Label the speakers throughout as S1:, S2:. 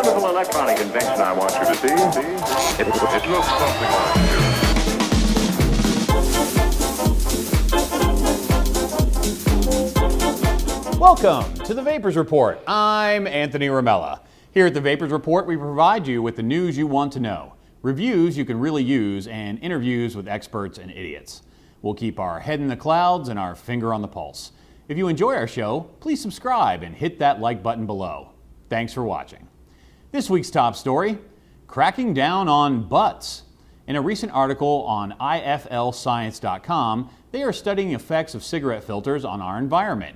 S1: wonderful electronic invention I want you to see. It looks something like this.
S2: Welcome to the Vapors Report. I'm Anthony Ramella. Here at the Vapors Report, we provide you with the news you want to know, reviews you can really use, and interviews with experts and idiots. We'll keep our head in the clouds and our finger on the pulse. If you enjoy our show, please subscribe and hit that like button below. Thanks for watching. This week's top story, cracking down on butts. In a recent article on iflscience.com, they are studying the effects of cigarette filters on our environment.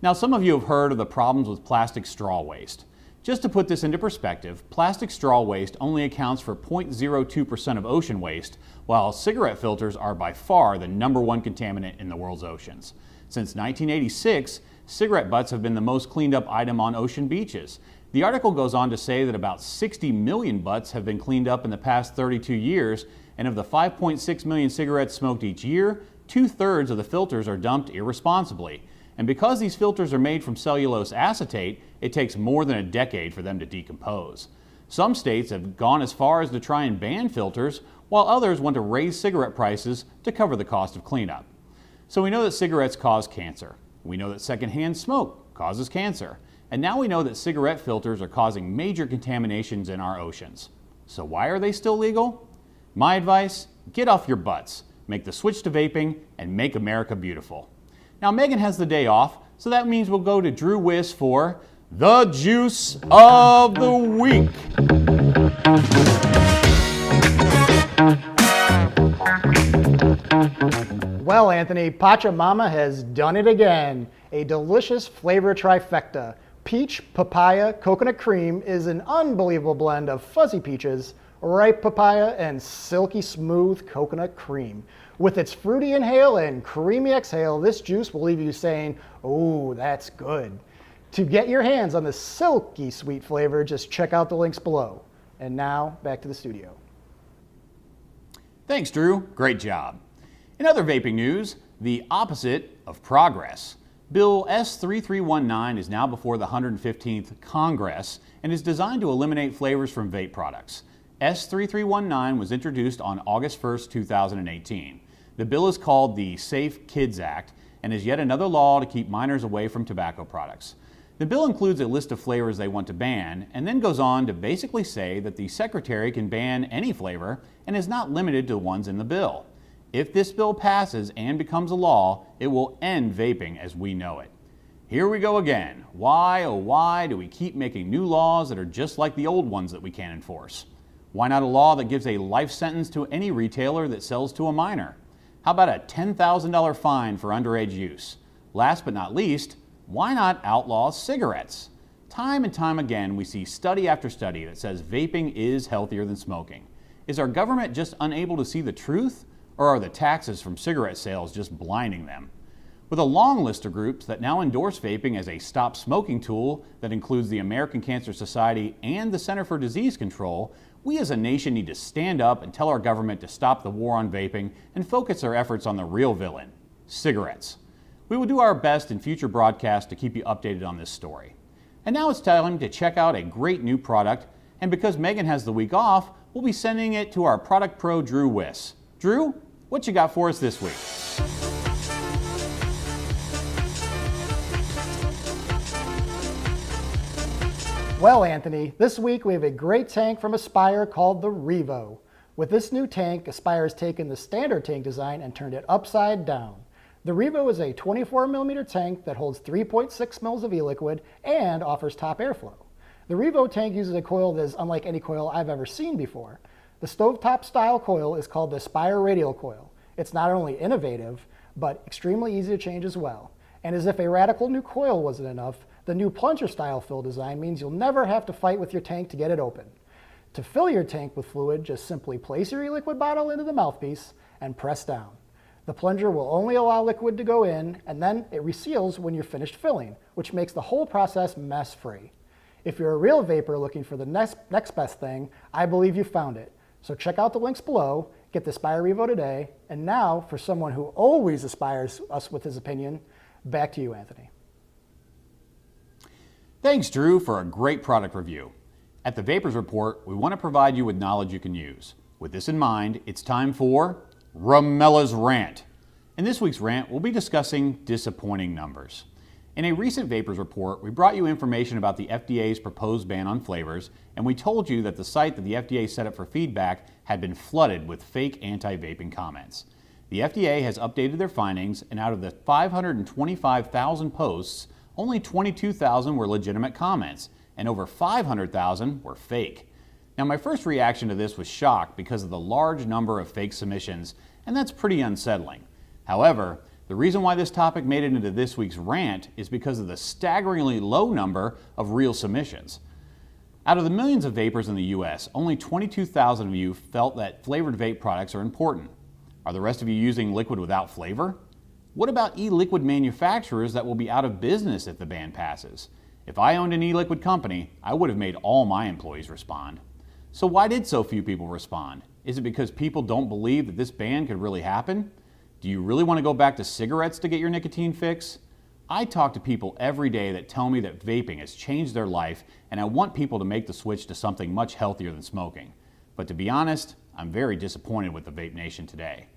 S2: Now, some of you have heard of the problems with plastic straw waste. Just to put this into perspective, plastic straw waste only accounts for 0.02% of ocean waste, while cigarette filters are by far the #1 contaminant in the world's oceans. Since 1986, cigarette butts have been the most cleaned up item on ocean beaches. The article goes on to say that about 60 million butts have been cleaned up in the past 32 years, and of the 5.6 million cigarettes smoked each year, 2/3 of the filters are dumped irresponsibly. And because these filters are made from cellulose acetate, it takes more than a decade for them to decompose. Some states have gone as far as to try and ban filters, while others want to raise cigarette prices to cover the cost of cleanup. So we know that cigarettes cause cancer. We know that secondhand smoke causes cancer. And now we know that cigarette filters are causing major contaminations in our oceans. So why are they still legal? My advice, get off your butts, make the switch to vaping, and make America beautiful. Now, Megan has the day off, so that means we'll go to Drew Wiss for the Juice of the Week.
S3: Well, Anthony, Pachamama has done it again. A delicious flavor trifecta. Peach, papaya, coconut cream is an unbelievable blend of fuzzy peaches, ripe papaya, and silky smooth coconut cream. With its fruity inhale and creamy exhale, this juice will leave you saying, "Oh, that's good." To get your hands on the silky sweet flavor, just check out the links below. And now, back to the studio.
S2: Thanks, Drew. Great job. In other vaping news, the opposite of progress. Bill S3319 is now before the 115th Congress and is designed to eliminate flavors from vape products. S3319 was introduced on August 1st, 2018. The bill is called the Safe Kids Act and is yet another law to keep minors away from tobacco products. The bill includes a list of flavors they want to ban and then goes on to basically say that the Secretary can ban any flavor and is not limited to the ones in the bill. If this bill passes and becomes a law, it will end vaping as we know it. Here we go again. Why, oh why, do we keep making new laws that are just like the old ones that we can't enforce? Why not a law that gives a life sentence to any retailer that sells to a minor? How about a $10,000 fine for underage use? Last but not least, why not outlaw cigarettes? Time and time again, we see study after study that says vaping is healthier than smoking. Is our government just unable to see the truth, or are the taxes from cigarette sales just blinding them? With a long list of groups that now endorse vaping as a stop smoking tool that includes the American Cancer Society and the Center for Disease Control, we as a nation need to stand up and tell our government to stop the war on vaping and focus our efforts on the real villain, cigarettes. We will do our best in future broadcasts to keep you updated on this story. And now it's time to check out a great new product, and because Megan has the week off, we'll be sending it to our product pro, Drew Wiss. Drew, what you got for us this week?
S3: Well, Anthony, this week we have a great tank from Aspire called the Revo. With this new tank, Aspire has taken the standard tank design and turned it upside down. The Revo is a 24mm tank that holds 3.6 mils of e-liquid and offers top airflow. The Revo tank uses a coil that is unlike any coil I've ever seen before. The stovetop style coil is called the Aspire Radial Coil. It's not only innovative, but extremely easy to change as well. And as if a radical new coil wasn't enough, the new plunger style fill design means you'll never have to fight with your tank to get it open. To fill your tank with fluid, just simply place your e-liquid bottle into the mouthpiece and press down. The plunger will only allow liquid to go in, and then it reseals when you're finished filling, which makes the whole process mess-free. If you're a real vapor looking for the next best thing, I believe you found it. So check out the links below, get the Aspire Revo today, and now, for someone who always inspires us with his opinion, back to you, Anthony.
S2: Thanks, Drew, for a great product review. At the Vapers Report, we want to provide you with knowledge you can use. With this in mind, it's time for Ramella's Rant. In this week's rant, we'll be discussing disappointing numbers. In a recent Vapers Report, we brought you information about the FDA's proposed ban on flavors, and we told you that the site that the FDA set up for feedback had been flooded with fake anti-vaping comments. The FDA has updated their findings, and out of the 525,000 posts, only 22,000 were legitimate comments, and over 500,000 were fake. Now, my first reaction to this was shock because of the large number of fake submissions, and that's pretty unsettling. However, the reason why this topic made it into this week's rant is because of the staggeringly low number of real submissions. Out of the millions of vapers in the US, only 22,000 of you felt that flavored vape products are important. Are the rest of you using liquid without flavor? What about e-liquid manufacturers that will be out of business if the ban passes? If I owned an e-liquid company, I would have made all my employees respond. So why did so few people respond? Is it because people don't believe that this ban could really happen? Do you really want to go back to cigarettes to get your nicotine fix? I talk to people every day that tell me that vaping has changed their life, and I want people to make the switch to something much healthier than smoking. But to be honest, I'm very disappointed with the Vape Nation today.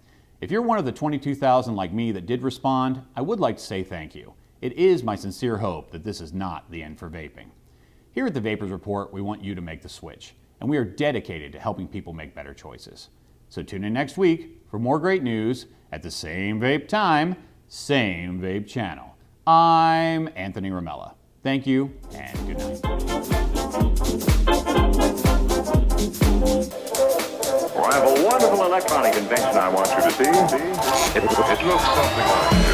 S2: If you're one of the 22,000 like me that did respond, I would like to say thank you. It is my sincere hope that this is not the end for vaping. Here at the Vapers Report, we want you to make the switch, and we are dedicated to helping people make better choices. So tune in next week for more great news at the same vape time, same vape channel. I'm Anthony Ramella. Thank you and good night.
S1: Well, I have a wonderful electronic invention I want you to see. It looks something like